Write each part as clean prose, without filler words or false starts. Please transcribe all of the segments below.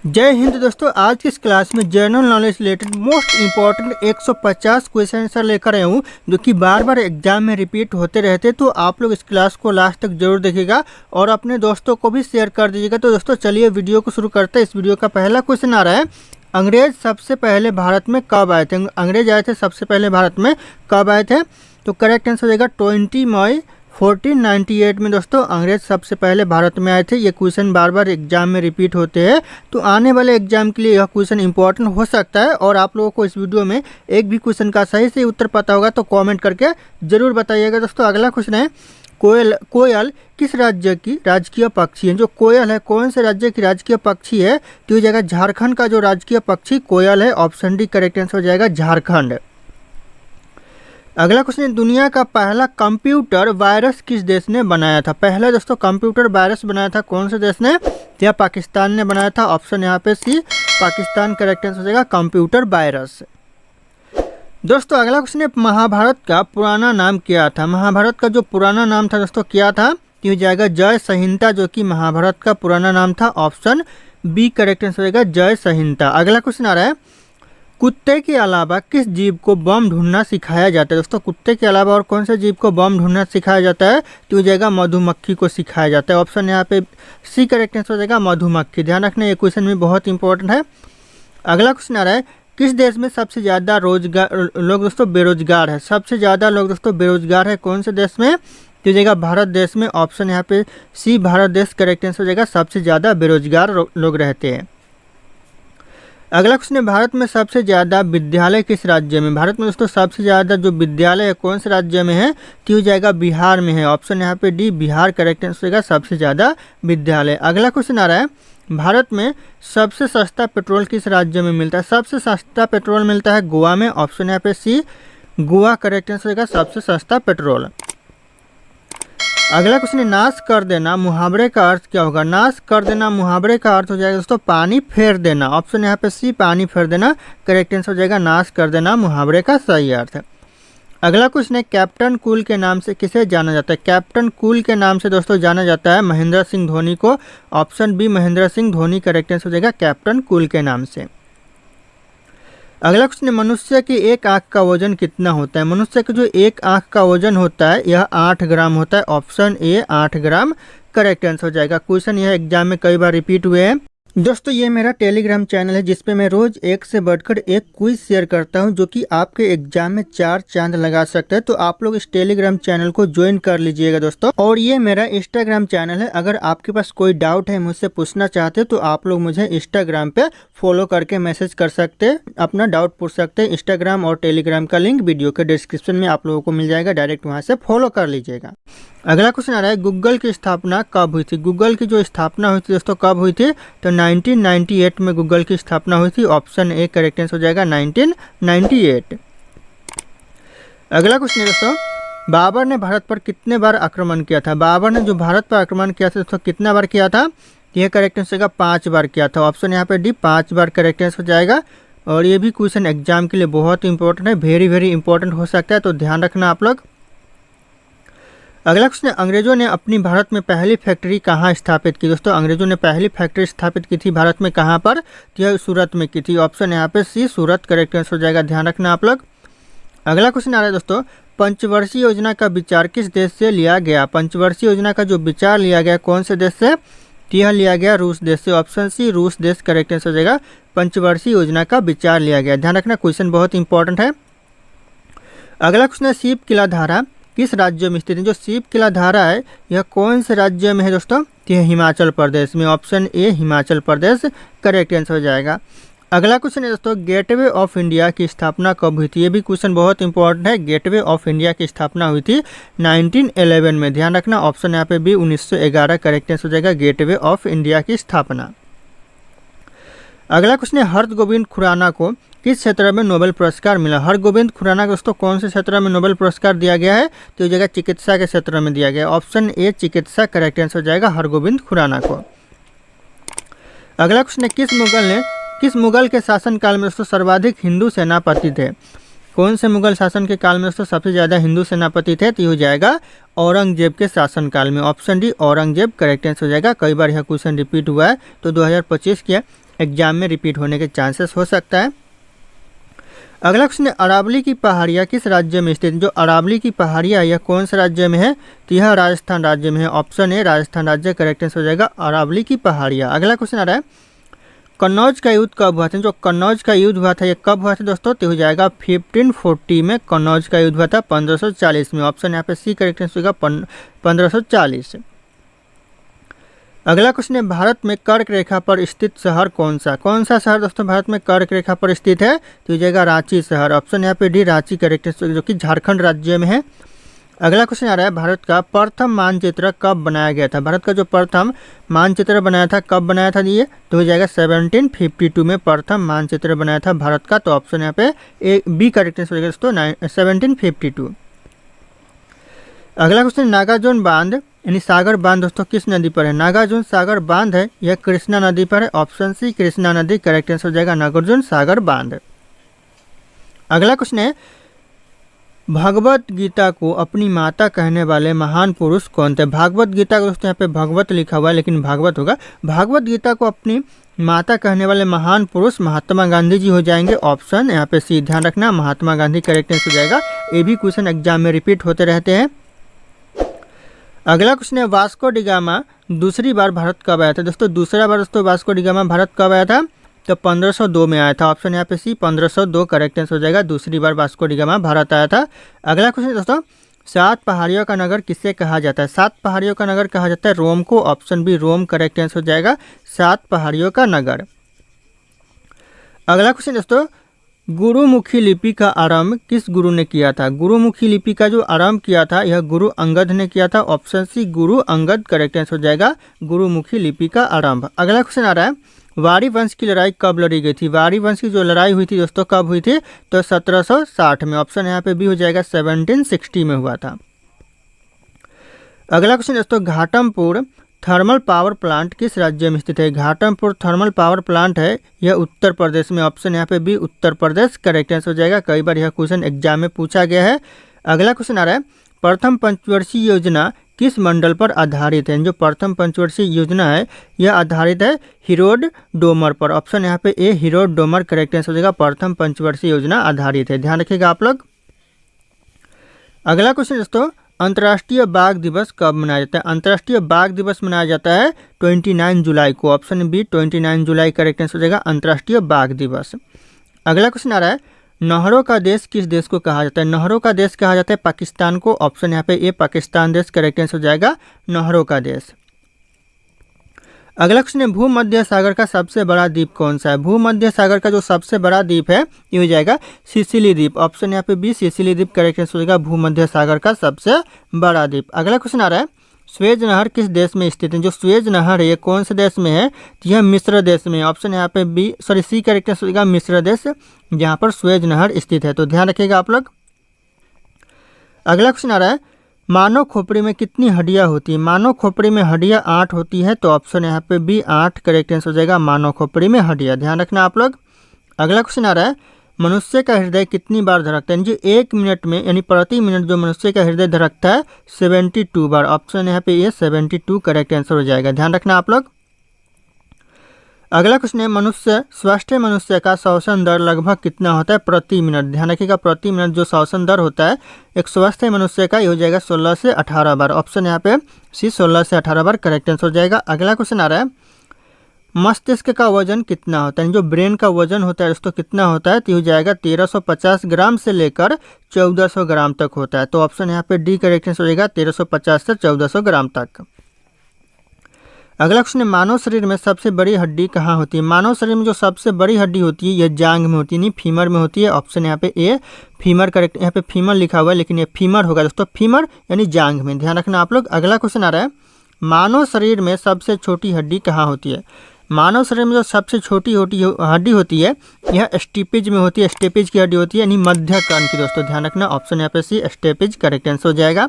जय हिंद दोस्तों। आज की इस क्लास में general knowledge related most important 150 question answer लेकर आया हूँ, जो कि बार बार एग्जाम में रिपीट होते रहते। तो आप लोग इस क्लास को लास्ट तक जरूर देखिएगा और अपने दोस्तों को भी शेयर कर दीजिएगा। तो दोस्तों चलिए वीडियो को शुरू करते हैं। इस वीडियो का पहला क्वेश्चन आ रहा है, अंग्रेज सबसे पहले भारत में कब आए थे? अंग्रेज आए थे सबसे पहले भारत में कब आए थे? तो करेक्ट आंसर हो जाएगा 20 मई 1498 में दोस्तों अंग्रेज सबसे पहले भारत में आए थे। ये क्वेश्चन बार बार एग्जाम में रिपीट होते हैं, तो आने वाले एग्जाम के लिए यह क्वेश्चन इंपॉर्टेंट हो सकता है। और आप लोगों को इस वीडियो में एक भी क्वेश्चन का सही से उत्तर पता होगा तो कमेंट करके जरूर बताइएगा। दोस्तों अगला क्वेश्चन है, कोयल किस राज्य की राजकीय पक्षी है? जो कोयल है कौन से राज्य की राजकीय पक्षी है? तो ये जाएगा झारखंड का जो राजकीय पक्षी कोयल है। ऑप्शन डी करेक्ट आंसर हो जाएगा झारखंड। अगला क्वेश्चन, दुनिया का पहला कंप्यूटर वायरस किस देश ने बनाया था? पहला दोस्तों कंप्यूटर वायरस बनाया था कौन से देश ने? या पाकिस्तान ने बनाया था। ऑप्शन यहाँ पे सी पाकिस्तान करेक्ट आंसर हो जाएगा कंप्यूटर वायरस। दोस्तों अगला क्वेश्चन है, महाभारत का पुराना नाम क्या था? महाभारत का जो पुराना नाम था दोस्तों क्या था? तो हो जाएगा जय संहिता, जो कि महाभारत का पुराना नाम था। ऑप्शन बी करेक्ट आंसर हो जाएगा जय संहिता। अगला क्वेश्चन आ रहा है, कुत्ते के अलावा किस जीव को बम ढूंढना सिखाया जाता है? दोस्तों कुत्ते के अलावा और कौन से जीव को बम ढूंढना सिखाया जाता है? तो हो जाएगा मधुमक्खी को सिखाया जाता है। ऑप्शन यहाँ पे सी करेक्ट आंसर हो जाएगा मधुमक्खी। ध्यान रखना ये क्वेश्चन भी बहुत इंपॉर्टेंट है। अगला क्वेश्चन आ रहा है, किस देश में सबसे ज़्यादा लोग दोस्तों बेरोजगार है? सबसे ज़्यादा लोग दोस्तों बेरोजगार है कौन से देश में? तो हो जाएगा भारत देश में। ऑप्शन यहाँ पे सी भारत देश करेक्ट आंसर हो जाएगा सबसे ज़्यादा बेरोजगार लोग रहते हैं। अगला क्वेश्चन है, भारत में सबसे ज़्यादा विद्यालय किस राज्य में? भारत में दोस्तों सबसे ज़्यादा जो विद्यालय है कौन से राज्य में है? तो हो जाएगा बिहार में है। ऑप्शन यहाँ पे डी बिहार करेक्ट आंसर होगा सबसे ज़्यादा विद्यालय। अगला क्वेश्चन आ रहा है, भारत में सबसे सस्ता पेट्रोल किस राज्य में मिलता है? सबसे सस्ता पेट्रोल मिलता है गोवा में। ऑप्शन यहाँ पे सी गोवा करेक्ट आंसर होगा सबसे सस्ता पेट्रोल। अगला क्वेश्चन है, नाश कर देना मुहावरे का अर्थ क्या होगा? नाश कर देना मुहावरे का अर्थ हो जाएगा दोस्तों पानी फेर देना। ऑप्शन यहाँ पे सी पानी फेर देना करेक्ट आंसर हो जाएगा नाश कर देना मुहावरे का सही अर्थ है। अगला क्वेश्चन है, कैप्टन कूल के नाम से किसे जाना जाता है? कैप्टन कूल के नाम से दोस्तों जाना जाता है महेंद्र सिंह धोनी को। Option B Mahendra Singh Dhoni correct answer हो जाएगा कैप्टन कूल के नाम से। अगला क्वेश्चन है, मनुष्य की एक आँख का वजन कितना होता है? मनुष्य का जो एक आँख का वजन होता है यह 8 ग्राम होता है। ऑप्शन ए 8 ग्राम करेक्ट आंसर हो जाएगा। क्वेश्चन यह एग्जाम में कई बार रिपीट हुए हैं। दोस्तों ये मेरा टेलीग्राम चैनल है जिसपे मैं रोज एक से बढ़कर एक क्विज शेयर करता हूं, जो कि आपके एग्जाम में 4 चांद लगा सकता है। तो आप लोग इस टेलीग्राम चैनल को ज्वाइन कर लीजिएगा दोस्तों। और ये मेरा इंस्टाग्राम चैनल है, अगर आपके पास कोई डाउट है मुझसे पूछना चाहते तो आप लोग मुझे इंस्टाग्राम पे फॉलो करके मैसेज कर सकते हैं, अपना डाउट पूछ सकते हैं। इंस्टाग्राम और टेलीग्राम का लिंक वीडियो के डिस्क्रिप्शन में आप लोगों को मिल जाएगा, डायरेक्ट वहाँ से फॉलो कर लीजिएगा। अगला क्वेश्चन आ रहा है, गूगल की स्थापना कब हुई थी? गूगल की जो स्थापना हुई थी दोस्तों कब हुई थी? तो 1998 में गूगल की स्थापना हुई थी। ऑप्शन ए करेक्ट आंसर हो जाएगा 1998। अगला क्वेश्चन है दोस्तों, बाबर ने भारत पर कितने बार आक्रमण किया था? बाबर ने जो भारत पर आक्रमण किया था दोस्तों कितना बार किया था? यह करेक्ट आंसर होगा 5 बार किया था। ऑप्शन यहाँ पे डी 5 बार करेक्ट आंसर हो जाएगा। और ये भी क्वेश्चन एग्जाम के लिए बहुत इंपॉर्टेंट है, वेरी इंपॉर्टेंट हो सकता है, तो ध्यान रखना आप लोग। अगला क्वेश्चन है, अंग्रेजों ने अपनी भारत में पहली फैक्ट्री कहाँ स्थापित की? दोस्तों अंग्रेजों ने पहली फैक्ट्री स्थापित की थी भारत में कहाँ पर? तो यह सूरत में की थी। ऑप्शन यहाँ पे सी सूरत करेक्ट आंसर हो जाएगा। ध्यान रखना आप लोग। अगला क्वेश्चन आ रहा है दोस्तों, पंचवर्षीय योजना का विचार किस देश से लिया गया? पंचवर्षीय योजना का जो विचार लिया गया कौन से देश से? तो यह लिया गया रूस देश से। ऑप्शन सी रूस देश करेक्ट आंसर हो जाएगा। पंचवर्षीय योजना का विचार लिया गया। ध्यान रखना क्वेश्चन बहुत इंपॉर्टेंट है। अगला क्वेश्चन है, शिव किला धारा किस राज्य में स्थित है? जो शिव किला धारा है यह कौन से राज्य में है दोस्तों? यह हिमाचल प्रदेश में। Option A Himachal Pradesh correct answer हो जाएगा। अगला क्वेश्चन है दोस्तों, गेटवे ऑफ इंडिया की स्थापना कब हुई थी? ये भी क्वेश्चन बहुत इंपॉर्टेंट है। गेटवे ऑफ इंडिया की स्थापना हुई थी 1911 में। ध्यान रखना ऑप्शन यहाँ पे भी 1911 करेक्ट आंसर हो जाएगा गेटवे ऑफ इंडिया की स्थापना। अगला क्वेश्चन है, हरगोविंद खुराना को किस क्षेत्र में नोबेल पुरस्कार मिला? हरगोविंद खुराना को दोस्तों कौन से क्षेत्र में नोबेल पुरस्कार दिया गया है? तो ये जगह चिकित्सा के क्षेत्र में दिया गया। ऑप्शन ए चिकित्सा करेक्ट आंसर हो जाएगा हरगोविंद खुराना को। अगला क्वेश्चन है, किस मुगल के शासनकाल में दोस्तों सर्वाधिक हिंदू सेनापति थे? कौन से मुगल शासन के काल में दोस्तों सबसे ज़्यादा हिंदू सेनापति थे? तो ये हो जाएगा औरंगजेब के शासनकाल में। Option D Aurangzeb correct answer हो जाएगा। कई बार यह क्वेश्चन रिपीट हुआ है, तो 2025 के एग्जाम में रिपीट होने के चांसेस हो सकता है। अगला क्वेश्चन है, अरावली की पहाड़ियाँ किस राज्य में स्थित? जो अरावली की पहाड़ियाँ यह कौन से राज्य में है? तो यह राजस्थान राज्य में है। ऑप्शन ए राजस्थान राज्य करेक्ट आंसर हो जाएगा अरावली की पहाड़ियाँ। अगला क्वेश्चन आ रहा है, कन्नौज का युद्ध कब हुआ था? जो कन्नौज का युद्ध हुआ था ये कब हुआ था दोस्तों? तो हो जाएगा 1540 में कन्नौज का युद्ध हुआ था 1540 में। ऑप्शन यहाँ पे सी करेक्ट आंसर होगा 1540। अगला क्वेश्चन है, भारत में कर्क रेखा पर स्थित शहर कौन सा? कौन सा शहर दोस्तों भारत में कर्क रेखा पर स्थित है? तो हो जाएगा रांची शहर। ऑप्शन यहाँ पे डी रांची करेक्ट आंसर, जो कि झारखंड राज्य में है। अगला क्वेश्चन आ रहा है, भारत का प्रथम मानचित्र कब बनाया गया था? भारत का जो प्रथम मानचित्र बनाया था कब बनाया था ये? तो हो जाएगा 1752 में प्रथम मानचित्र बनाया था भारत का। तो ऑप्शन यहाँ पे ए बी करेक्ट आंसर हो जाएगा दोस्तों 1752। अगला क्वेश्चन, नागार्जुन बांध यानी सागर बांध दोस्तों किस नदी पर है? नागार्जुन सागर बांध है यह कृष्णा नदी पर है। ऑप्शन सी कृष्णा नदी करेक्ट आंसर हो जाएगा नागार्जुन सागर बांध। अगला क्वेश्चन है, भगवत गीता को अपनी माता कहने वाले महान पुरुष कौन थे? भागवत गीता को दोस्तों यहाँ पे भगवत लिखा हुआ है लेकिन भागवत होगा। भागवत गीता को अपनी माता कहने वाले महान पुरुष महात्मा गांधी जी हो जाएंगे। ऑप्शन यहाँ पे सी ध्यान रखना महात्मा गांधी करेक्ट आंसर हो जाएगा। ये भी क्वेश्चन एग्जाम में रिपीट होते रहते हैं। अगला क्वेश्चन है, वास्को डिगामा दूसरी बार भारत कब आया था? दोस्तों दूसरा बार दोस्तों वास्को डिगामा भारत कब आया था? तो 1502 में आया था। ऑप्शन यहाँ पे सी 1502 करेक्ट आंसर हो जाएगा। दूसरी बार वास्को डिगामा भारत आया था। अगला क्वेश्चन दोस्तों, 7 पहाड़ियों का नगर किससे कहा जाता है? 7 पहाड़ियों का नगर कहा जाता है रोम को। Option B Rome correct answer हो जाएगा 7 पहाड़ियों का नगर। अगला क्वेश्चन दोस्तों, गुरुमुखी लिपि का आरंभ किस गुरु ने किया था? गुरुमुखी लिपि का जो आरंभ किया था यह गुरु अंगद ने किया था। Option C Guru Angad correct answer हो जाएगा गुरुमुखी लिपि का आरंभ। अगला क्वेश्चन आ रहा है, वारी वंश की लड़ाई कब लड़ी गई थी? वारी वंश की जो लड़ाई हुई थी दोस्तों कब हुई थी? तो 1760 में। ऑप्शन यहाँ पे भी हो जाएगा 1760 में हुआ था। अगला क्वेश्चन दोस्तों, घाटमपुर थर्मल पावर प्लांट किस राज्य में स्थित है? घाटमपुर थर्मल पावर प्लांट है यह उत्तर प्रदेश में। ऑप्शन यहाँ पे भी उत्तर प्रदेश करेक्ट आंसर हो जाएगा। कई बार यह क्वेश्चन एग्जाम में पूछा गया है। अगला क्वेश्चन आ रहा है, प्रथम पंचवर्षीय योजना किस मंडल पर आधारित है? जो प्रथम पंचवर्षीय योजना है यह आधारित है हिरोड डोमर पर। ऑप्शन यहाँ पे ए हिरोड डोमर करेक्ट आंसर हो जाएगा। प्रथम पंचवर्षीय योजना आधारित है, ध्यान रखिएगा आप लोग। अगला क्वेश्चन दोस्तों, अंतर्राष्ट्रीय बाघ दिवस कब मनाया जाता है? अंतर्राष्ट्रीय बाघ दिवस मनाया जाता है 29 जुलाई को। ऑप्शन बी 29 जुलाई करेक्ट आंसर हो जाएगा अंतर्राष्ट्रीय बाघ दिवस। अगला क्वेश्चन आ रहा है, नहरों का देश किस देश को कहा जाता है? नहरों का देश कहा जाता है पाकिस्तान को। ऑप्शन यहाँ पे ए पाकिस्तान देश करेक्ट आंसर हो जाएगा नहरों का देश। अगला क्वेश्चन है, भूमध्य सागर का सबसे बड़ा द्वीप कौन सा है? भूमध्य सागर का जो सबसे बड़ा द्वीप है ये हो जाएगा सिसिली द्वीप। ऑप्शन यहाँ पे बी सिसिली द्वीप करेक्ट आंसर हो जाएगा भूमध्य सागर का सबसे बड़ा द्वीप। अगला क्वेश्चन आ रहा है, स्वेज नहर किस देश में स्थित है? जो स्वेज नहर है ये कौन से देश में है? तो यह मिस्र देश में। ऑप्शन यहाँ पे बी सी करेक्ट आंसर हो जाएगा मिस्र देश, जहाँ पर स्वेज नहर स्थित है। तो ध्यान रखिएगा आप लोग। अगला क्वेश्चन आ रहा है, मानव खोपड़ी में कितनी हड्डियां होती है? मानव खोपड़ी में हड्डियां 8 होती है। तो ऑप्शन यहाँ पे बी 8 करेक्ट आंसर हो जाएगा मानव खोपड़ी में हड्डियां, ध्यान रखना आप लोग। अगला क्वेश्चन आ रहा है, मनुष्य का हृदय कितनी बार धड़कता है? जी 1 मिनट में यानी प्रति मिनट जो मनुष्य का हृदय धड़कता है 72 बार। ऑप्शन यहाँ पे ये 72 करेक्ट आंसर हो जाएगा, ध्यान रखना आप लोग। अगला क्वेश्चन है, स्वस्थ मनुष्य का श्वसन दर लगभग कितना होता है प्रति मिनट? ध्यान रखिएगा प्रति मिनट जो श्वसन दर होता है एक स्वस्थ मनुष्य का ये हो जाएगा 16 से 18 बार। ऑप्शन यहाँ पे सी 16 से 18 बार करेक्ट आंसर हो जाएगा। अगला क्वेश्चन आ रहा है, मस्तिष्क का वजन कितना होता है? जो ब्रेन का वजन होता है दोस्तों कितना होता है? तो हो जाएगा 1350 ग्राम से लेकर 1400 ग्राम तक होता है। तो ऑप्शन यहाँ पे डी करेक्ट आंसर हो जाएगा 1350 से 1400 ग्राम तक। अगला क्वेश्चन है, मानव शरीर में सबसे बड़ी हड्डी कहाँ होती है? मानव शरीर में जो सबसे बड़ी हड्डी होती है यह जांघ में होती है, नहीं फीमर में होती है। ऑप्शन यहाँ पे ए फीमर करेक्ट, यहाँ पे फीमर लिखा हुआ है लेकिन ये फीमर होगा दोस्तों, फीमर यानी जांघ में, ध्यान रखना आप लोग। अगला क्वेश्चन आ रहा है, मानव शरीर में सबसे छोटी हड्डी कहाँ होती है? मानव शरीर में जो सबसे छोटी हड्डी होती है यह स्टेपिज में होती है, स्टेपिज की हड्डी होती है यानी मध्य कान की दोस्तों, ध्यान रखना। ऑप्शन यहाँ पे सी स्टेपिज करेक्ट आंसर हो जाएगा।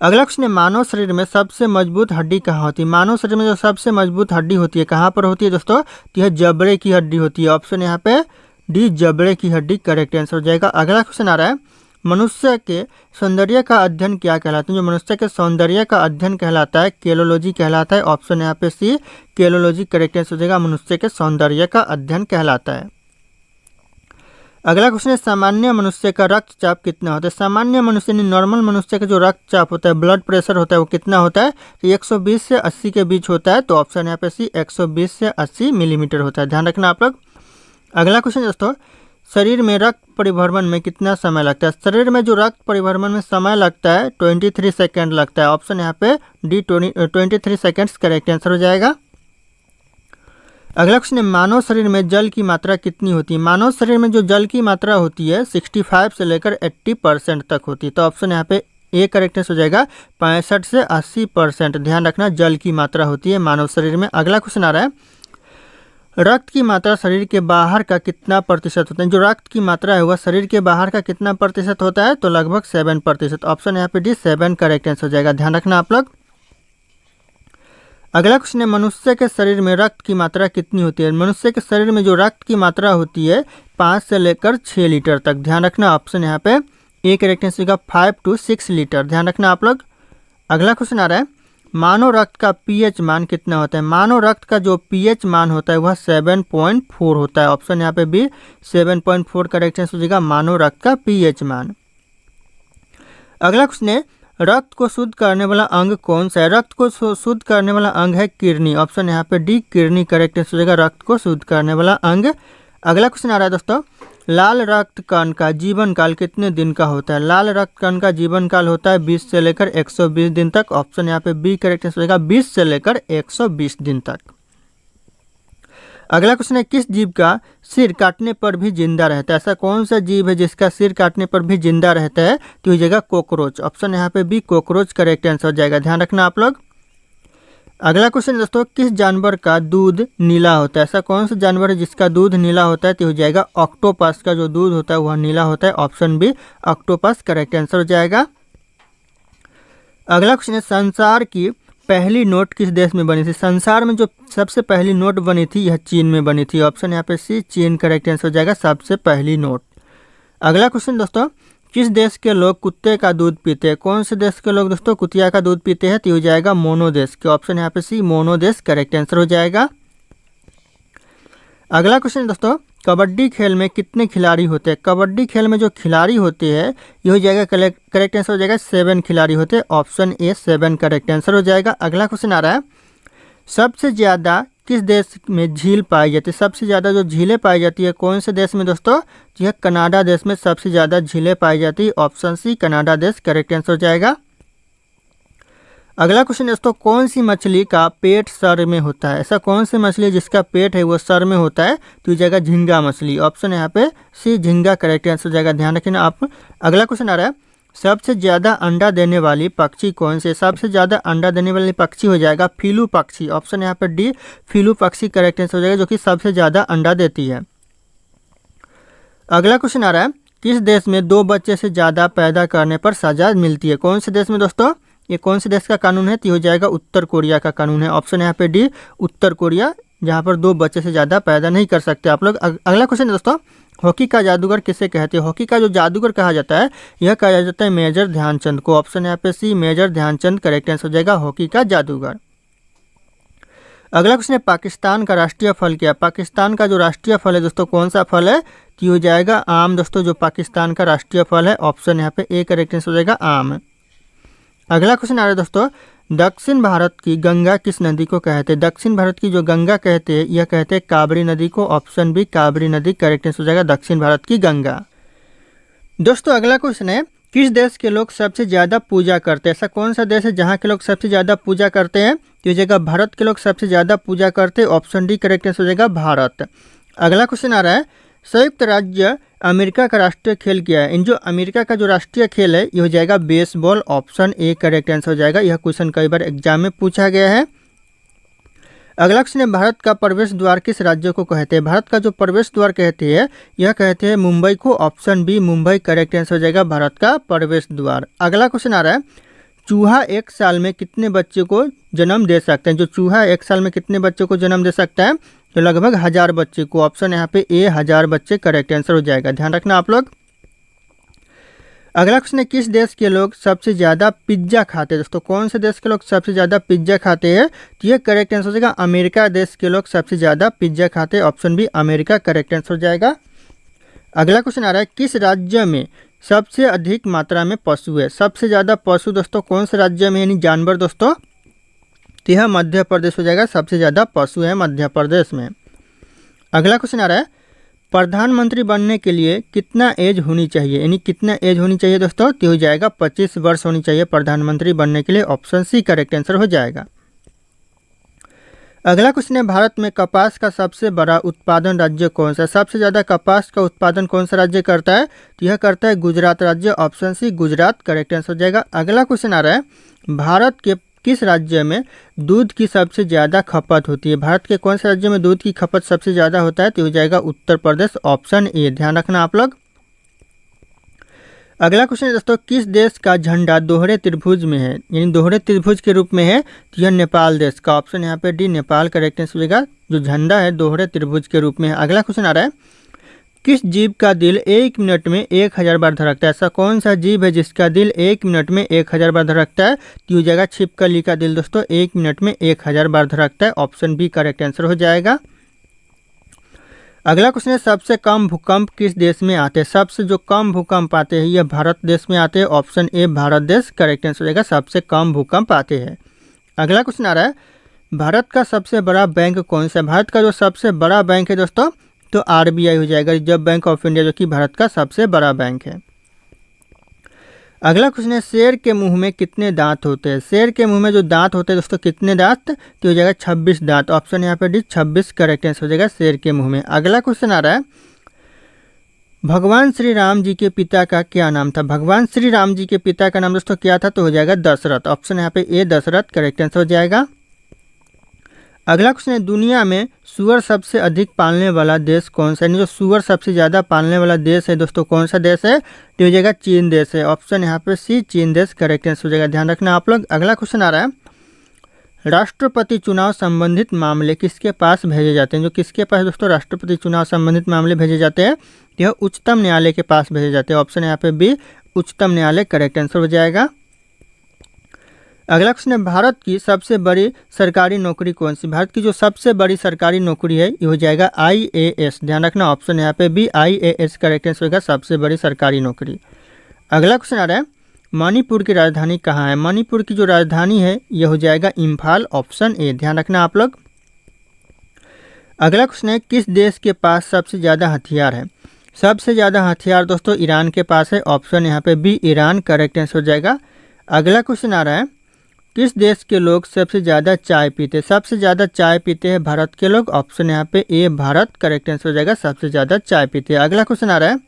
अगला क्वेश्चन है, मानव शरीर में सबसे मजबूत हड्डी कहाँ होती है? मानव शरीर में जो सबसे मजबूत हड्डी होती है कहाँ पर होती है दोस्तों? तो यह जबड़े की हड्डी होती है। ऑप्शन यहाँ पे डी जबड़े की हड्डी करेक्ट आंसर हो जाएगा। अगला क्वेश्चन आ रहा है, मनुष्य के सौंदर्य का अध्ययन क्या कहलाता है? जो मनुष्य के सौंदर्य का अध्ययन कहलाता है केलोलॉजी कहलाता है। ऑप्शन यहाँ पे सी केलोलॉजी करेक्ट आंसर हो जाएगा, मनुष्य के सौंदर्य का अध्ययन कहलाता है। अगला क्वेश्चन है सामान्य मनुष्य का रक्तचाप कितना होता है? सामान्य मनुष्य यानी नॉर्मल मनुष्य का जो रक्तचाप होता है, ब्लड प्रेशर होता है, वो कितना होता है? तो 120 से 80 के बीच होता है। तो ऑप्शन यहाँ पे सी 120 से 80 मिलीमीटर होता है, ध्यान रखना आप लोग। अगला क्वेश्चन दोस्तों, शरीर में रक्त परिभ्रमण में कितना समय लगता है? शरीर में जो रक्त परिभ्रमण में समय लगता है 23 सेकेंड लगता है। ऑप्शन यहाँ पे डी 23 सेकेंड्स करेक्ट आंसर हो जाएगा। अगला क्वेश्चन है मानव शरीर में जल की मात्रा कितनी होती है? मानव शरीर में जो जल की मात्रा होती है 65 से लेकर 80% तक होती है। तो ऑप्शन यहाँ पे ए करेक्ट आंसर हो जाएगा, 65 से 80%। ध्यान रखना जल की मात्रा होती है मानव शरीर में। अगला क्वेश्चन आ रहा है रक्त की मात्रा शरीर के बाहर का कितना प्रतिशत होता है? जो रक्त की मात्रा है वह शरीर के बाहर का कितना प्रतिशत होता है? तो लगभग 7%। ऑप्शन यहाँ पे डी 7 करेक्ट आंसर हो जाएगा, ध्यान रखना आप लोग। अगला क्वेश्चन है मनुष्य के शरीर में रक्त की मात्रा कितनी होती है? मनुष्य के शरीर में जो रक्त की मात्रा होती है 5 से लेकर 6 लीटर तक। ध्यान रखना ऑप्शन यहाँ पे ए करेक्ट आंसर होगा 5 to 6 लीटर, ध्यान रखना आप लोग। अगला क्वेश्चन आ रहा है मानव रक्त का पीएच मान कितना होता है? मानव रक्त का जो पीएच मान होता है वह 7.4 होता है। ऑप्शन यहाँ पे बी 7.4 करेक्ट आंसर हो जाएगा, मानव रक्त का पीएच मान। अगला क्वेश्चन है रक्त को शुद्ध करने वाला अंग कौन सा है? रक्त को शुद्ध करने वाला अंग है किडनी। ऑप्शन यहाँ पे डी किडनी करेक्ट आंसर हो जाएगा, रक्त को शुद्ध करने वाला अंग। अगला क्वेश्चन आ रहा है दोस्तों लाल रक्त कण का जीवन काल कितने दिन का होता है? लाल रक्त कण का जीवन काल होता है 20 से लेकर 120 दिन तक। ऑप्शन यहाँ पे बी करेक्ट आंसर हो जाएगा, 20 से लेकर 120 दिन तक। अगला क्वेश्चन है किस जीव का सिर काटने पर भी जिंदा रहता है? ऐसा कौन सा जीव है जिसका सिर काटने पर भी जिंदा रहता है? तो ये जगह कॉकरोच। ऑप्शन यहाँ पे बी कॉकरोच करेक्ट आंसर हो जाएगा, ध्यान रखना आप लोग। अगला क्वेश्चन दोस्तों किस जानवर का दूध नीला होता है? ऐसा कौन सा जानवर है जिसका दूध नीला होता है? तो हो जाएगा ऑक्टोपस का जो दूध होता है वह नीला होता है। Option B octopus correct answer हो जाएगा। अगला क्वेश्चन है संसार की पहली नोट किस देश में बनी थी? संसार में जो सबसे पहली नोट बनी थी यह चीन में बनी थी। ऑप्शन यहाँ पे सी चीन करेक्ट आंसर हो जाएगा, सबसे पहली नोट। अगला क्वेश्चन दोस्तों किस देश के लोग कुत्ते का दूध पीते हैं? कौन से देश के लोग दोस्तों कुतिया का दूध पीते हैं? तो हो जाएगा मोनो देश के। ऑप्शन यहाँ पे सी मोनो देश करेक्ट आंसर हो जाएगा। अगला क्वेश्चन दोस्तों कबड्डी खेल में कितने खिलाड़ी होते हैं? कबड्डी खेल में जो खिलाड़ी होते हैं ये हो जाएगा करेक्ट आंसर हो जाएगा 7 खिलाड़ी होते हैं। ऑप्शन ए 7 करेक्ट आंसर हो जाएगा। अगला क्वेश्चन आ रहा है सबसे ज़्यादा किस देश में झील पाई जाती है? सबसे ज़्यादा जो झीलें पाई जाती है कौन से देश में दोस्तों? यह कनाडा देश में सबसे ज़्यादा झीलें पाई जाती है। ऑप्शन सी कनाडा देश करेक्ट आंसर हो जाएगा। अगला क्वेश्चन दोस्तों कौन सी मछली का पेट सर में होता है? ऐसा कौन सी मछली जिसका पेट है वो सर में होता है? तो ये जाएगा झींगा मछली। ऑप्शन यहाँ पे सी झींगा करेक्ट आंसर हो जाएगा, ध्यान रखना आप। अगला क्वेश्चन आ रहा है सबसे ज़्यादा अंडा देने वाली पक्षी कौन से? सबसे ज़्यादा अंडा देने वाली पक्षी हो जाएगा फीलू पक्षी। ऑप्शन यहाँ पर डी फीलू पक्षी करेक्ट आंसर हो जाएगा, जो कि सबसे ज़्यादा अंडा देती है। अगला क्वेश्चन आ रहा है किस देश में 2 बच्चे से ज़्यादा पैदा करने पर सजा मिलती है? कौन से देश में दोस्तों? ये कौन से देश का कानून है? तो हो जाएगा उत्तर कोरिया का कानून है। ऑप्शन यहाँ पे डी उत्तर कोरिया, जहाँ पर 2 बच्चे से ज़्यादा पैदा नहीं कर सकते आप लोग। अगला क्वेश्चन दोस्तों हॉकी का जादूगर किसे कहते हैं? हॉकी का जो जादूगर कहा जाता है यह कहा जाता है मेजर ध्यानचंद को। ऑप्शन यहाँ पे C Major Dhyanchand correct answer हो जाएगा, हॉकी का जादूगर। अगला क्वेश्चन है पाकिस्तान का राष्ट्रीय फल क्या है? पाकिस्तान का जो राष्ट्रीय फल है दोस्तों कौन सा फल है? तो हो जाएगा आम दोस्तों, जो पाकिस्तान का राष्ट्रीय फल है। ऑप्शन यहाँ पे ए करेक्ट आंसर हो जाएगा आम। अगला क्वेश्चन आ रहा है दोस्तों दक्षिण भारत की गंगा किस नदी को कहते हैं? दक्षिण भारत की जो गंगा कहते हैं यह कहते हैं काबरी नदी को। ऑप्शन बी काबरी नदी करेक्ट आंसर हो जाएगा, दक्षिण भारत की गंगा। दोस्तों अगला क्वेश्चन है किस देश के लोग सबसे ज़्यादा पूजा करते हैं? ऐसा कौन सा देश है जहाँ के लोग सबसे ज़्यादा पूजा करते हैं? तो ये जगह भारत के लोग सबसे ज़्यादा पूजा करते हैं। ऑप्शन डी करेक्ट आंसर हो जाएगा भारत। अगला क्वेश्चन आ रहा है संयुक्त राज्य अमेरिका का राष्ट्रीय खेल क्या है? इन जो अमेरिका का जो राष्ट्रीय खेल है ये हो जाएगा baseball. Option A correct answer हो जाएगा, यह क्वेश्चन कई बार एग्जाम में पूछा गया है। अगला क्वेश्चन है भारत का प्रवेश द्वार किस राज्य को कहते हैं? भारत का जो प्रवेश द्वार कहते हैं यह कहते हैं मुंबई को। Option B Mumbai correct answer हो जाएगा, भारत का प्रवेश द्वार। अगला क्वेश्चन आ रहा है चूहा 1 साल में कितने बच्चे को जन्म दे सकते हैं? जो चूहा 1 साल में कितने बच्चों को जन्म दे सकता है? तो लगभग 1000 बच्चे को। ऑप्शन यहाँ पे ए 1000 बच्चे करेक्ट आंसर हो जाएगा, ध्यान रखना आप लोग। अगला क्वेश्चन है, किस देश के लोग सबसे ज़्यादा पिज्ज़ा खाते हैं? दोस्तों कौन से देश के लोग सबसे ज़्यादा पिज्ज़ा खाते हैं? तो ये करेक्ट आंसर हो जाएगा अमेरिका देश के लोग सबसे ज़्यादा पिज्ज़ा खाते हैं। Option B America correct answer हो जाएगा। अगला क्वेश्चन आ रहा है, किस राज्य में सबसे अधिक मात्रा में पशु है? सबसे ज़्यादा पशु दोस्तों कौन से राज्य में, यानी जानवर दोस्तों? तो यह मध्य प्रदेश हो जाएगा, सबसे ज़्यादा पशु है मध्य प्रदेश में। अगला क्वेश्चन आ रहा है, प्रधानमंत्री बनने के लिए कितना एज होनी चाहिए, यानी कितना एज होनी चाहिए दोस्तों? तो हो जाएगा 25 वर्ष होनी चाहिए प्रधानमंत्री बनने के लिए। ऑप्शन सी करेक्ट आंसर हो जाएगा। अगला क्वेश्चन है, भारत में कपास का सबसे बड़ा उत्पादन राज्य कौन सा है? सबसे ज़्यादा कपास का उत्पादन कौन सा राज्य करता है? तो यह करता है गुजरात राज्य। Option C Gujarat correct answer हो जाएगा। अगला क्वेश्चन आ रहा है, भारत के किस राज्य में दूध की सबसे ज़्यादा खपत होती है? भारत के कौन से राज्य में दूध की खपत सबसे ज़्यादा होता है? तो हो जाएगा उत्तर प्रदेश। ऑप्शन ए, ध्यान रखना आप लोग। अगला क्वेश्चन है दोस्तों, किस देश का झंडा दोहरे त्रिभुज में है, यानी दोहरे त्रिभुज के रूप में है? तो यह नेपाल देश का। ऑप्शन यहाँ पे डी, नेपाल करेक्ट आंसर हो जाएगा। जो झंडा है दोहरे त्रिभुज के रूप में है। अगला क्वेश्चन आ रहा है, किस जीव का दिल 1 मिनट में 1000 बार धड़कता है? ऐसा कौन सा जीव है जिसका दिल 1 मिनट में 1000 बार धड़कता है? तो हो जाएगा छिपकली का दिल दोस्तों 1 मिनट में 1000 बार धड़कता है। ऑप्शन बी करेक्ट आंसर हो जाएगा। अगला क्वेश्चन है, सबसे कम भूकंप किस देश में आते हैं? सबसे जो कम भूकंप आते हैं यह भारत देश में आते हैं। ऑप्शन ए भारत देश करेक्ट आंसर हो जाएगा, सबसे कम भूकंप आते हैं। अगला क्वेश्चन आ रहा है, भारत का सबसे बड़ा बैंक कौन सा है? भारत का जो सबसे बड़ा बैंक है दोस्तों तो आरबीआई हो जाएगा, रिजर्व बैंक ऑफ इंडिया, जो कि भारत का सबसे बड़ा बैंक है। अगला क्वेश्चन है, शेर के मुंह में कितने दांत होते हैं? शेर के मुंह में जो दांत होते हैं दोस्तों कितने दांत? तो हो जाएगा 26 दांत। ऑप्शन यहाँ पे डी 26 करेक्ट आंसर हो जाएगा शेर के मुंह में। अगला क्वेश्चन आ रहा है, भगवान श्री राम जी के पिता का क्या नाम था? भगवान श्री राम जी के पिता का नाम दोस्तों क्या था? तो हो जाएगा दशरथ। ऑप्शन यहाँ पे ए दशरथ करेक्ट आंसर हो जाएगा। अगला क्वेश्चन है, दुनिया में सूअर सबसे अधिक पालने वाला देश कौन सा है? यानी जो सूअर सबसे ज़्यादा पालने वाला देश है दोस्तों कौन सा देश है? तो हो जाएगा चीन देश है। ऑप्शन यहाँ पे सी चीन देश करेक्ट आंसर हो जाएगा, ध्यान रखना आप लोग। अगला क्वेश्चन आ रहा है, राष्ट्रपति चुनाव संबंधित मामले किसके पास भेजे जाते हैं? जो किसके पास दोस्तों राष्ट्रपति चुनाव संबंधित मामले भेजे जाते हैं? यह उच्चतम न्यायालय के पास भेजे जाते हैं। ऑप्शन यहाँ पे बी उच्चतम न्यायालय करेक्ट आंसर हो जाएगा। अगला क्वेश्चन है, भारत की सबसे बड़ी सरकारी नौकरी कौन सी? भारत की जो सबसे बड़ी सरकारी नौकरी है ये हो जाएगा IAS, ध्यान रखना। ऑप्शन यहाँ पे बी IAS करेक्ट आंसर होगा, सबसे बड़ी सरकारी नौकरी। अगला क्वेश्चन आ रहा है, मणिपुर की राजधानी कहाँ है? मणिपुर की जो राजधानी है यह हो जाएगा इम्फाल। ऑप्शन ए, ध्यान रखना आप लोग। अगला क्वेश्चन है, किस देश के पास सबसे ज़्यादा हथियार है? सबसे ज़्यादा हथियार दोस्तों ईरान के पास है। ऑप्शन यहाँ पे बी ईरान करेक्ट आंसर हो जाएगा। अगला क्वेश्चन आ रहा है, किस देश के लोग सबसे ज़्यादा चाय पीते हैं? सबसे ज़्यादा चाय पीते हैं भारत के लोग। ऑप्शन यहाँ पे ए भारत करेक्ट आंसर हो जाएगा, सबसे ज़्यादा चाय पीते हैं। अगला क्वेश्चन आ रहा है,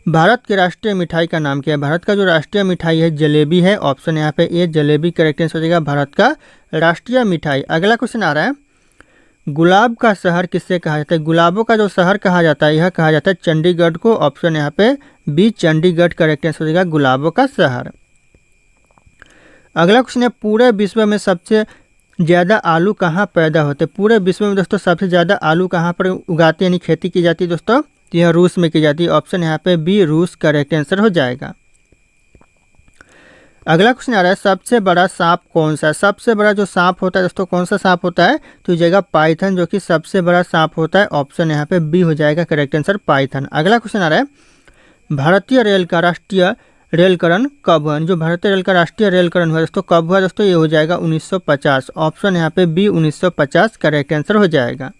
भारत की राष्ट्रीय मिठाई का नाम क्या है? भारत का जो राष्ट्रीय मिठाई है जलेबी है। ऑप्शन यहाँ पे ए जलेबी करेक्ट आंसर हो जाएगा, भारत का राष्ट्रीय मिठाई। अगला क्वेश्चन आ रहा है, गुलाब का शहर किससे कहा जाता है? गुलाबों का जो शहर कहा जाता है यह कहा जाता है चंडीगढ़ को। ऑप्शन यहाँ पे बी चंडीगढ़ करेक्ट आंसर हो जाएगा, गुलाबों का शहर। अगला क्वेश्चन है, पूरे विश्व में सबसे ज़्यादा आलू कहाँ पैदा होते हैं? पूरे विश्व में दोस्तों सबसे ज़्यादा आलू कहाँ पर उगाते हैं, यानी खेती की जाती है दोस्तों? तो यह रूस में की जाती है। ऑप्शन यहाँ पे बी रूस करेक्ट आंसर हो जाएगा। अगला क्वेश्चन आ रहा है, सबसे बड़ा सांप कौन सा है? सबसे बड़ा जो सांप होता है दोस्तों कौन सा सांप होता है? तो हो जाएगा पाइथन, जो कि सबसे बड़ा सांप होता है। ऑप्शन यहाँ पे बी हो जाएगा करेक्ट आंसर पाइथन। अगला क्वेश्चन आ रहा है, भारतीय रेल का राष्ट्रीय रेलकरण कब हुआ? जो भारतीय रेल का राष्ट्रीय रेलकरण हुआ दोस्तों कब हुआ दोस्तों? ये हो जाएगा 1950। ऑप्शन यहाँ पे बी 1950 करेक्ट आंसर हो जाएगा।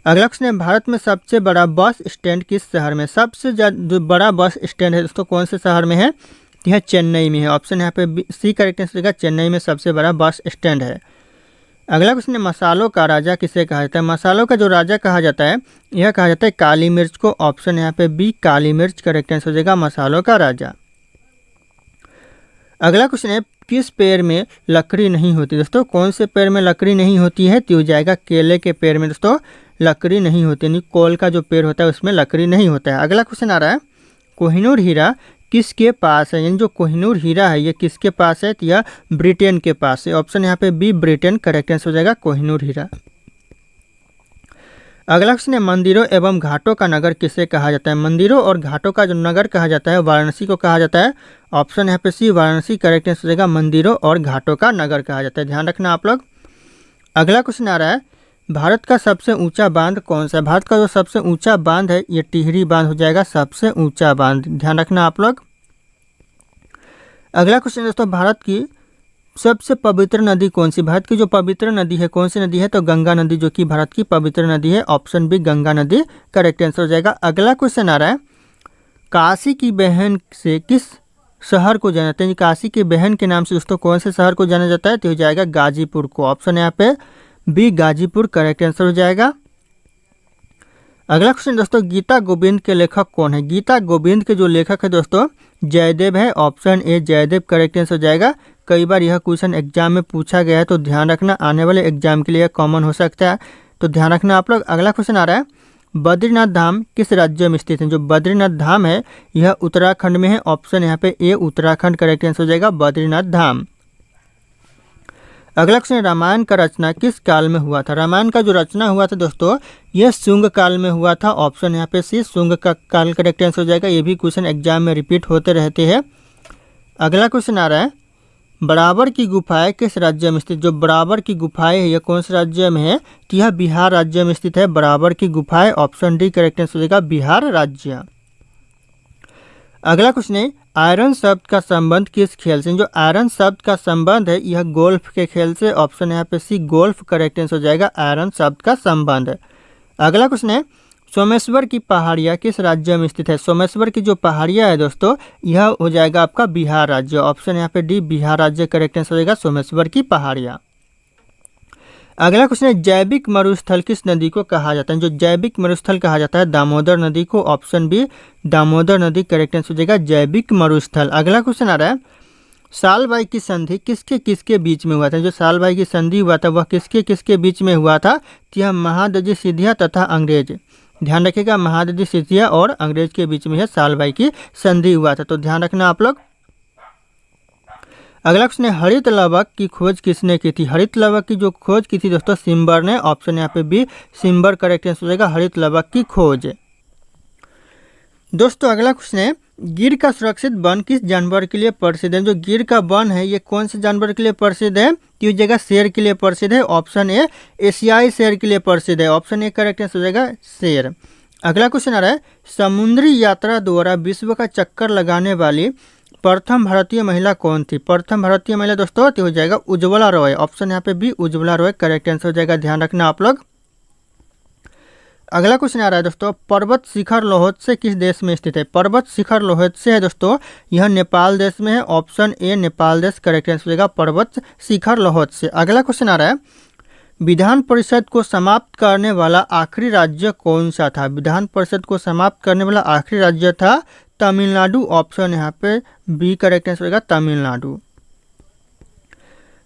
अगला क्वेश्चन है, भारत में सबसे बड़ा बस स्टैंड किस शहर में? सबसे जो बड़ा बस स्टैंड है दोस्तों कौन से शहर में है? यह चेन्नई में है। ऑप्शन यहाँ पे सी करेक्ट आंसर होगा, चेन्नई में सबसे बड़ा बस स्टैंड है। अगला क्वेश्चन है, मसालों का राजा किसे कहा जाता है? मसालों का जो राजा कहा जाता है यह कहा जाता है काली मिर्च को। ऑप्शन यहाँ पे बी काली मिर्च करेक्ट आंसर हो जाएगा, मसालों का राजा। अगला क्वेश्चन है, किस पेड़ में लकड़ी नहीं होती? दोस्तों कौन से पेड़ में लकड़ी नहीं होती है? तो हो जाएगा केले के पेड़ में दोस्तों लकड़ी नहीं होती, यानी कोल का जो पेड़ होता है उसमें लकड़ी नहीं होता है। अगला क्वेश्चन आ रहा है, कोहिनूर हीरा किसके पास है? यानी जो कोहिनूर हीरा है ये किसके पास है? तो यह ब्रिटेन के पास है। ऑप्शन यहाँ पे बी ब्रिटेन करेक्ट आंसर हो जाएगा, कोहिनूर हीरा। अगला क्वेश्चन है मंदिरों एवं घाटों का नगर किसे कहा जाता है। मंदिरों और घाटों का जो नगर कहा जाता है वाराणसी को कहा जाता है। ऑप्शन यहाँ पे सी वाराणसी करेक्ट आंसर हो जाएगा। मंदिरों और घाटों का नगर कहा जाता है, ध्यान रखना आप लोग। अगला क्वेश्चन आ रहा है भारत का सबसे ऊंचा बांध कौन सा है। भारत का जो सबसे ऊंचा बांध है ये टिहरी बांध हो जाएगा, सबसे ऊंचा बांध, ध्यान रखना आप लोग। अगला क्वेश्चन दोस्तों भारत की सबसे पवित्र नदी कौन सी। भारत की जो पवित्र नदी है कौन सी नदी है, तो गंगा नदी जो कि भारत की पवित्र नदी है। ऑप्शन बी गंगा नदी करेक्ट आंसर हो जाएगा। अगला क्वेश्चन आ रहा है काशी की बहन से किस शहर को जाना जाता है। काशी की बहन के नाम से दोस्तों कौन से शहर को जाना जाता है, तो हो जाएगा गाजीपुर को। ऑप्शन यहाँ पे बी गाजीपुर करेक्ट आंसर हो जाएगा। अगला क्वेश्चन दोस्तों गीता गोविंद के लेखक कौन है। गीता गोविंद के जो लेखक है दोस्तों जयदेव है। Option A Jayadev correct answer हो जाएगा। कई बार यह क्वेश्चन एग्जाम में पूछा गया है तो ध्यान रखना, आने वाले एग्जाम के लिए कॉमन हो सकता है, तो ध्यान रखना आप लोग। अगला क्वेश्चन आ रहा है बद्रीनाथ धाम किस राज्य में स्थित है। जो बद्रीनाथ धाम है यह उत्तराखंड में है। ऑप्शन यहाँ पे ए उत्तराखंड करेक्ट आंसर हो जाएगा, बद्रीनाथ धाम। अगला क्वेश्चन रामायण का रचना किस काल में हुआ था। रामायण का जो रचना हुआ था दोस्तों यह शुंग काल में हुआ था। ऑप्शन यहाँ पे सी शुंग का काल करेक्ट आंसर हो जाएगा। ये भी क्वेश्चन एग्जाम में रिपीट होते रहते हैं। अगला क्वेश्चन आ रहा है बराबर की गुफाएं किस राज्य में स्थित। जो बराबर की गुफाएं है यह कौन से राज्य में है, तो यह बिहार राज्य में स्थित है। बराबर की गुफाएं ऑप्शन डी करेक्ट आंसर हो जाएगा, बिहार राज्य। अगला क्वेश्चन है आयरन शब्द का संबंध किस खेल से। जो आयरन शब्द का संबंध है यह गोल्फ के खेल से। ऑप्शन यहाँ पे सी गोल्फ करेक्ट आंसर हो जाएगा, आयरन शब्द का संबंध। अगला क्वेश्चन है सोमेश्वर की पहाड़ियाँ किस राज्य में स्थित है। सोमेश्वर की जो पहाड़ियाँ है दोस्तों यह हो जाएगा आपका बिहार राज्य। ऑप्शन यहाँ पे डी बिहार राज्य करेक्ट आंसर हो जाएगा, सोमेश्वर की पहाड़ियाँ। अगला क्वेश्चन है जैविक मरुस्थल किस नदी को कहा जाता है। जो जैविक मरुस्थल कहा जाता है दामोदर नदी को। ऑप्शन बी दामोदर नदी करेक्ट आंसर हो जाएगा, जैविक मरुस्थल। अगला क्वेश्चन आ रहा है साल भाई की संधि किसके किसके बीच में हुआ था। जो साल भाई की संधि हुआ था वह किसके किसके बीच में हुआ था, तो यह महादजी सिंधिया तथा अंग्रेज, ध्यान रखिएगा, महादजी सिंधिया और अंग्रेज के बीच में है साल भाई की संधि हुआ था, तो ध्यान रखना आप लोग। अगला क्वेश्चन है हरित लवक की खोज किसने की थी। हरित लवक की जो खोज की थी दोस्तों सिम्बर ने। ऑप्शन यहाँ पे बी सिम्बर करेक्ट आंसर हो जाएगा, हरित लवक की खोज। दोस्तों अगला क्वेश्चन है गिर का सुरक्षित वन किस जानवर के लिए प्रसिद्ध है। जो गिर का वन है ये कौन से जानवर के लिए प्रसिद्ध है, तो ये जगह शेर के लिए प्रसिद्ध है। ऑप्शन ए एशियाई शेर के लिए प्रसिद्ध है। ऑप्शन ए करेक्ट आंसर हो जाएगा शेर। अगला क्वेश्चन आ रहा है समुद्री यात्रा द्वारा विश्व का चक्कर लगाने वाली प्रथम भारतीय महिला कौन थी। प्रथम भारतीय महिला दोस्तों तो हो जाएगा उज्ज्वला रॉय। ऑप्शन यहाँ पे भी उज्ज्वला रॉय करेक्ट आंसर हो जाएगा, ध्यान रखना आप लोग। अगला क्वेश्चन आ रहा है दोस्तों पर्वत शिखर लोहोत्से किस देश में स्थित है। पर्वत शिखर लोहोत्से है दोस्तों यह नेपाल देश में है। ऑप्शन ए नेपाल देश करेक्ट आंसर हो जाएगा, पर्वत शिखर लोहोत्से। अगला क्वेश्चन आ रहा है विधान परिषद को समाप्त करने वाला आखिरी राज्य कौन सा था। विधान परिषद को समाप्त करने वाला आखिरी राज्य था तमिलनाडु। ऑप्शन यहाँ पे बी करेक्ट आंसर होगा, तमिलनाडु।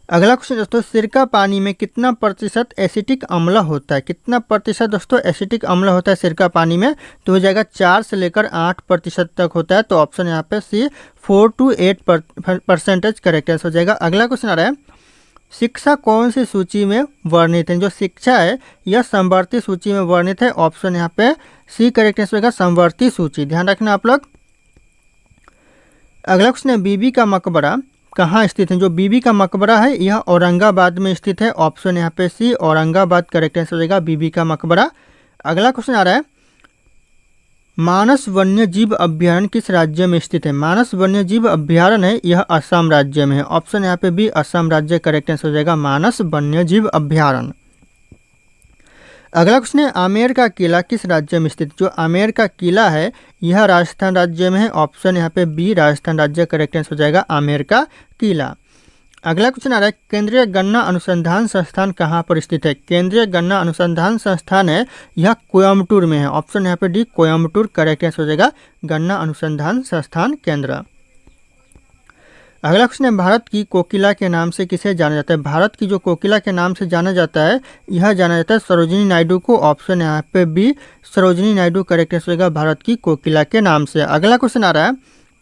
अगला क्वेश्चन दोस्तों सिरका पानी में कितना प्रतिशत एसिटिक अम्ल होता है। कितना प्रतिशत दोस्तों एसिटिक अम्ल होता है सिरका पानी में, तो हो जाएगा 4 से लेकर 8% तक होता है। तो ऑप्शन यहाँ पे सी 4 to 8% करेक्ट आंसर हो जाएगा। अगला क्वेश्चन आ रहा है शिक्षा कौन सी सूची में वर्णित है। जो शिक्षा है यह समवर्ती सूची में वर्णित है। ऑप्शन यहाँ पे सी करेक्ट आंसर होगा, समवर्ती सूची, ध्यान रखना आप लोग। अगला क्वेश्चन है बीबी का मकबरा कहाँ स्थित है। जो बीबी का मकबरा है यह औरंगाबाद में स्थित है। ऑप्शन यहाँ पे सी औरंगाबाद करेक्ट आंसर हो जाएगा, बीबी का मकबरा। अगला क्वेश्चन आ रहा है मानस वन्य जीव अभ्यारण्य किस राज्य में स्थित है। मानस वन्य जीव अभ्यारण्य है यह असम राज्य में है। ऑप्शन यहाँ पे भी असम राज्य करेक्ट आंसर हो जाएगा, मानस वन्य जीव अभ्यारण्य। अगला क्वेश्चन है आमेर का किला किस राज्य में स्थित। जो आमेर का किला है यह राजस्थान राज्य में है। ऑप्शन यहाँ पे बी राजस्थान राज्य करेक्ट आंसर हो जाएगा, आमेर का किला। अगला क्वेश्चन आ रहा है केंद्रीय गन्ना अनुसंधान संस्थान कहाँ पर स्थित है। केंद्रीय गन्ना अनुसंधान संस्थान है यह कोयम्बटूर में है। ऑप्शन यहाँ पे डी कोयम्बटूर करेक्ट आंसर हो जाएगा, गन्ना अनुसंधान संस्थान केंद्र। अगला क्वेश्चन है भारत की कोकिला के नाम से किसे जाना जाता है। भारत की जो कोकिला के नाम से जाना जाता है यह जाना जाता है सरोजिनी नायडू को। ऑप्शन यहाँ पे B Sarojini Naidu correct answer होगा, भारत की कोकिला के नाम से। अगला क्वेश्चन आ रहा है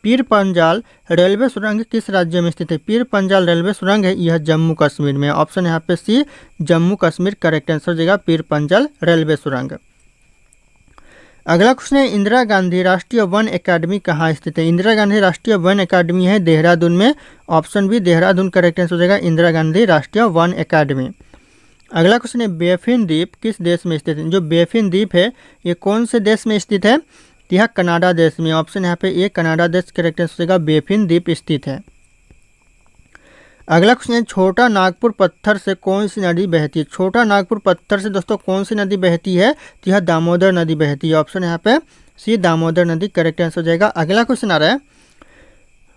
पीर पंजाल रेलवे सुरंग किस राज्य में स्थित है? पीर पंजाल रेलवे सुरंग है यह जम्मू कश्मीर में। ऑप्शन यहाँ पे सी जम्मू कश्मीर करेक्ट आंसर हो जाएगा पीर पंजाल रेलवे सुरंग। अगला क्वेश्चन है इंदिरा गांधी राष्ट्रीय वन अकादमी कहाँ स्थित है? इंदिरा गांधी राष्ट्रीय वन अकादमी है देहरादून में। Option B Dehradun correct answer हो जाएगा इंदिरा गांधी राष्ट्रीय वन अकादमी। अगला क्वेश्चन है बेफिन द्वीप किस देश में स्थित है? जो बेफिन द्वीप है ये कौन से देश में स्थित है? यह कनाडा देश में। ऑप्शन यहाँ पे ए कनाडा देश करेक्ट आंसर हो जाएगा बेफिन द्वीप स्थित है। अगला क्वेश्चन है छोटा नागपुर पत्थर से कौन सी नदी बहती है? छोटा नागपुर पत्थर से दोस्तों कौन सी नदी बहती है? तो यह दामोदर नदी बहती है। ऑप्शन यहाँ पे सी दामोदर नदी करेक्ट आंसर हो जाएगा। अगला क्वेश्चन आ रहा है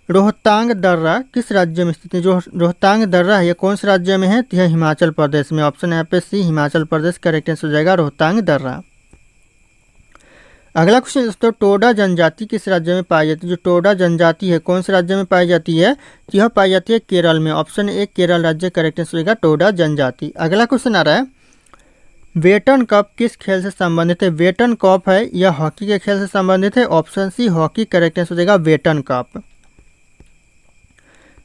रोहतांग दर्रा किस राज्य में स्थित है? जो रोहतांग दर्रा है ये कौन से राज्य में है? तो यह हिमाचल प्रदेश में। ऑप्शन यहाँ पे सी हिमाचल प्रदेश करेक्ट आंसर हो जाएगा रोहतांग दर्रा। अगला क्वेश्चन दोस्तों टोडा जनजाति किस राज्य में पाई जाती है? जो टोडा जनजाति है कौन से राज्य में पाई जाती है? तो यह पाई जाती है केरल में। ऑप्शन ए केरल राज्य करेक्ट आंसर हो जाएगा टोडा जनजाति। अगला क्वेश्चन आ रहा है वेटन कप किस खेल से संबंधित है? वेटन कप है यह हॉकी के खेल से संबंधित है। Option C hockey correct answer हो जाएगा वेटन कप।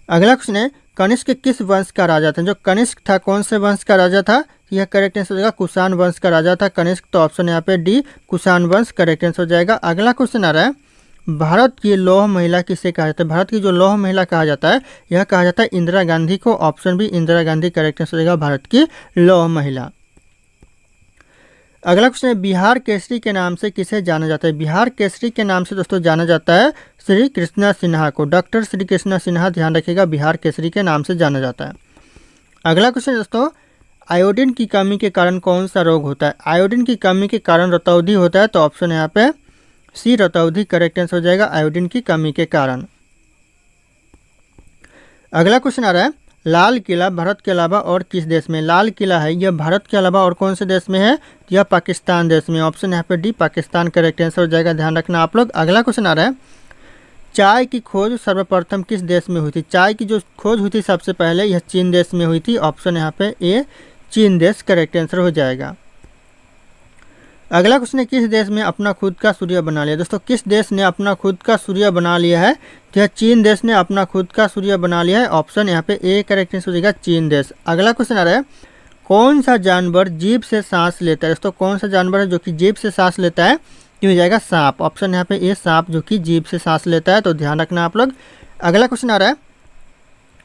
अगला क्वेश्चन है कनिष्क किस वंश का राजा था? जो कनिष्क था कौन से वंश का राजा था? यह करेक्ट आंसर हो जाएगा कुषाण वंश का राजा था कनिष्क। तो ऑप्शन यहाँ पे डी कुषाण वंश करेक्ट आंसर हो जाएगा। अगला क्वेश्चन आ रहा है भारत की लौह महिला किसे कहा जाता है? भारत की जो लौह महिला कहा जाता है यह कहा जाता है इंदिरा गांधी को। Option B Indira Gandhi correct answer हो जाएगा भारत की लौह महिला। अगला क्वेश्चन है बिहार केसरी के नाम से किसे जाना जाता है? बिहार केसरी के नाम से दोस्तों जाना जाता है श्री कृष्णा सिन्हा को। डॉक्टर श्री कृष्णा सिन्हा ध्यान रखिएगा बिहार केसरी के नाम से जाना जाता है। अगला क्वेश्चन दोस्तों आयोडीन की कमी के कारण कौन सा रोग होता है? आयोडीन की कमी के कारण रतौंधी होता है। तो ऑप्शन यहाँ पे सी रतौंधी करेक्ट आंसर हो जाएगा आयोडीन की कमी के कारण। अगला क्वेश्चन आ रहा है लाल किला भारत के अलावा और किस देश में? लाल किला है यह भारत के अलावा और कौन से देश में है? यह पाकिस्तान देश में। ऑप्शन यहाँ पे डी पाकिस्तान करेक्ट आंसर हो जाएगा ध्यान रखना आप लोग। अगला क्वेश्चन आ रहा है चाय की खोज सर्वप्रथम किस देश में हुई थी? चाय की जो खोज हुई थी सबसे पहले यह चीन देश में हुई थी। ऑप्शन यहाँ पे ए चीन देश करेक्ट आंसर हो जाएगा। अगला क्वेश्चन है किस देश में अपना खुद का सूर्य बना लिया? दोस्तों किस देश ने अपना खुद का सूर्य बना लिया है? तो यह चीन देश ने अपना खुद का सूर्य बना लिया है। ऑप्शन यहाँ पे ए करेक्ट आंसर हो जाएगा चीन देश। अगला क्वेश्चन आ रहा है कौन सा जानवर जीभ से सांस लेता है? दोस्तों कौन सा जानवर है जो कि जीभ से सांस लेता है? तो हो जाएगा सांप। ऑप्शन यहाँ पे ए सांप जो कि जीभ से सांस लेता है। तो ध्यान रखना आप लोग। अगला क्वेश्चन आ रहा है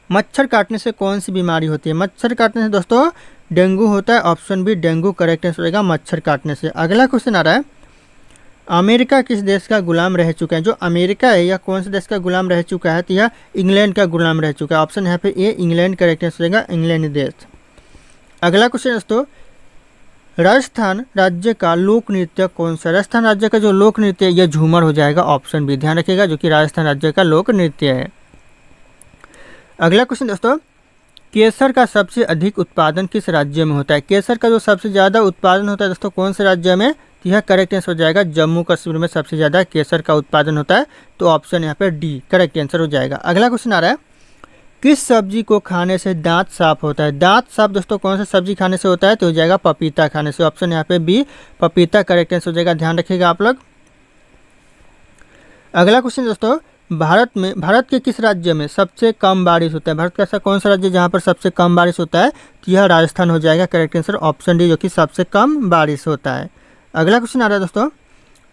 मच्छर काटने से कौन सी बीमारी होती है? मच्छर काटने से दोस्तों डेंगू होता है। Option B dengue correct answer रहेगा मच्छर काटने से। अगला क्वेश्चन आ रहा है अमेरिका किस देश का गुलाम रह चुका है? जो अमेरिका है यह कौन से देश का गुलाम रह चुका है? तो यह इंग्लैंड का गुलाम रह चुका है। ऑप्शन यहाँ पे ए इंग्लैंड करेक्ट आंसर रहेगा इंग्लैंड देश। अगला क्वेश्चन दोस्तों राजस्थान राज्य का लोक नृत्य कौन सा? राजस्थान राज्य का जो लोक नृत्य है यह झूमर हो जाएगा। ऑप्शन बी ध्यान रखिएगा जो कि राजस्थान राज्य का लोक नृत्य है। अगला क्वेश्चन दोस्तों केसर का सबसे अधिक उत्पादन किस राज्य में होता है? केसर का जो सबसे ज़्यादा उत्पादन होता है दोस्तों कौन से राज्य में? तो यह करेक्ट आंसर हो जाएगा जम्मू कश्मीर में सबसे ज़्यादा केसर का उत्पादन होता है। तो ऑप्शन यहाँ पे डी करेक्ट आंसर हो जाएगा। अगला क्वेश्चन आ रहा है किस सब्जी को खाने से दांत साफ होता है? दांत साफ दोस्तों कौन सा सब्जी खाने से होता है? तो हो जाएगा पपीता खाने से। ऑप्शन यहाँ पे बी पपीता करेक्ट आंसर हो जाएगा ध्यान रखिएगा आप लोग। अगला क्वेश्चन दोस्तों भारत के किस राज्य में सबसे कम बारिश होता है? भारत का ऐसा कौन सा राज्य जहाँ पर सबसे कम बारिश होता है? तो यह राजस्थान हो जाएगा करेक्ट आंसर। ऑप्शन डी जो कि सबसे कम बारिश होता है। अगला क्वेश्चन आ रहा है दोस्तों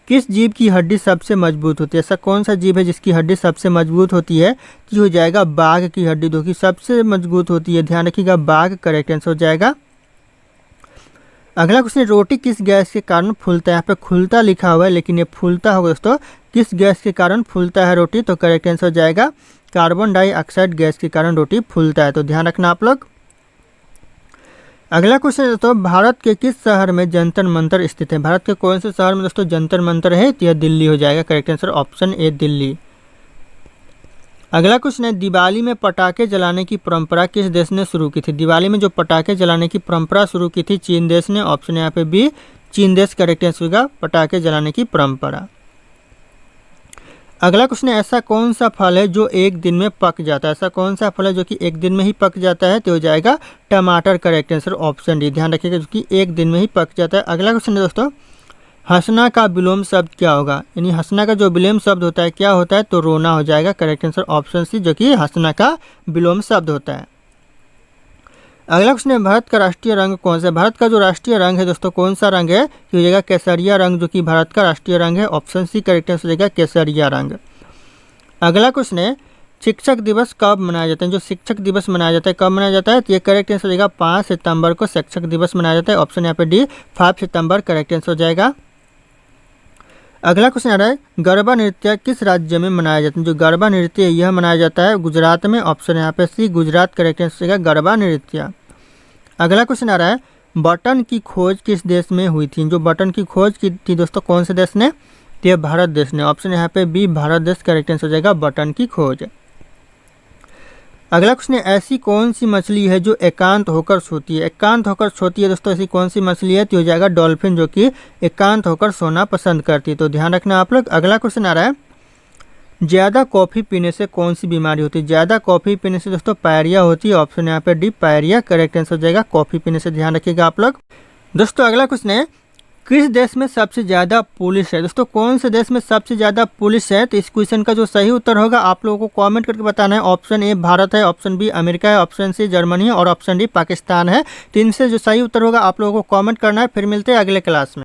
किस जीव की हड्डी सबसे मजबूत होती है? ऐसा कौन सा जीव है जिसकी हड्डी सबसे मजबूत होती है? तो हो जाएगा बाघ की हड्डी जो कि सबसे मजबूत होती है। ध्यान रखिएगा बाघ करेक्ट आंसर हो जाएगा। अगला क्वेश्चन रोटी किस गैस के कारण फूलता है? यहाँ पे खुलता लिखा हुआ है लेकिन ये फूलता होगा दोस्तों। किस गैस के कारण फूलता है रोटी? तो करेक्ट आंसर हो जाएगा कार्बन डाइऑक्साइड गैस के कारण रोटी फूलता है। तो ध्यान रखना आप लोग। अगला क्वेश्चन दोस्तों भारत के किस शहर में जंतर मंतर स्थित है? भारत के कौन से शहर में दोस्तों जंतर मंतर है? तो यह दिल्ली हो जाएगा correct answer. Option A Delhi. अगला क्वेश्चन है दिवाली में पटाखे जलाने की परंपरा किस देश ने शुरू की थी? दिवाली में जो पटाखे जलाने की परंपरा शुरू की थी चीन देश ने। ऑप्शन यहाँ पे बी चीन देश करेक्ट आंसर होगा पटाखे जलाने की परंपरा। अगला क्वेश्चन है ऐसा कौन सा फल है जो एक दिन में पक जाता है? ऐसा कौन सा फल है जो कि एक दिन में ही पक जाता है? तो हो जाएगा टमाटर करेक्ट आंसर। ऑप्शन डी ध्यान रखिएगा जो कि एक दिन में ही पक जाता है। अगला क्वेश्चन है दोस्तों हंसना का विलोम शब्द क्या होगा, यानी हंसना का जो विलोम शब्द होता है क्या होता है, तो रोना हो जाएगा। करेक्ट आंसर ऑप्शन सी, जो कि हंसना का विलोम शब्द होता है। अगला क्वेश्चन है, भारत का राष्ट्रीय रंग कौन सा है। भारत का जो राष्ट्रीय रंग है दोस्तों कौन सा रंग है, ये हो जाएगा केसरिया रंग, जो कि भारत का राष्ट्रीय रंग है। ऑप्शन सी करेक्ट आंसर हो जाएगा केसरिया रंग। अगला क्वेश्चन है, शिक्षक दिवस कब मनाया जाता है। जो शिक्षक दिवस मनाया जाता है कब मनाया जाता है, तो ये करेक्ट आंसर हो जाएगा 5 सितंबर को शिक्षक दिवस मनाया जाता है। ऑप्शन यहाँ पे डी 5 सितंबर करेक्ट आंसर हो जाएगा। अगला क्वेश्चन आ रहा है, गरबा नृत्य किस राज्य में मनाया जाता है। जो गरबा नृत्य है यह मनाया जाता है गुजरात में। ऑप्शन यहाँ पे सी गुजरात करेक्ट आंसर हो जाएगा गरबा नृत्य। अगला क्वेश्चन आ रहा है, बटन की खोज किस देश में हुई थी। जो बटन की खोज की थी दोस्तों कौन से देश ने, तो ये भारत देश ने। ऑप्शन यहाँ पे बी भारत देश करेक्ट आंसर हो जाएगा बटन की खोज। अगला क्वेश्चन है, ऐसी कौन सी मछली है जो एकांत होकर सोती है। एकांत होकर सोती है दोस्तों ऐसी कौन सी मछली है, तो हो जाएगा डॉल्फिन, जो कि एकांत होकर सोना पसंद करती है। तो ध्यान रखना आप लोग। अगला क्वेश्चन आ रहा है, ज़्यादा कॉफ़ी पीने से कौन सी बीमारी होती है। ज़्यादा कॉफ़ी पीने से दोस्तों पायरिया होती है। ऑप्शन यहाँ पे डी पायरिया करेक्ट आंसर हो जाएगा कॉफ़ी पीने से। ध्यान रखिएगा आप लोग। दोस्तों अगला क्वेश्चन है, किस देश में सबसे ज़्यादा पुलिस है। दोस्तों कौन से देश में सबसे ज़्यादा पुलिस है, तो इस क्वेश्चन का जो सही उत्तर होगा आप लोगों को कमेंट करके बताना है। ऑप्शन ए भारत है, ऑप्शन बी अमेरिका है, ऑप्शन सी जर्मनी है और ऑप्शन डी पाकिस्तान है। तो इनसे जो सही उत्तर होगा आप लोगों को कमेंट करना है। फिर मिलते हैं अगले क्लास में।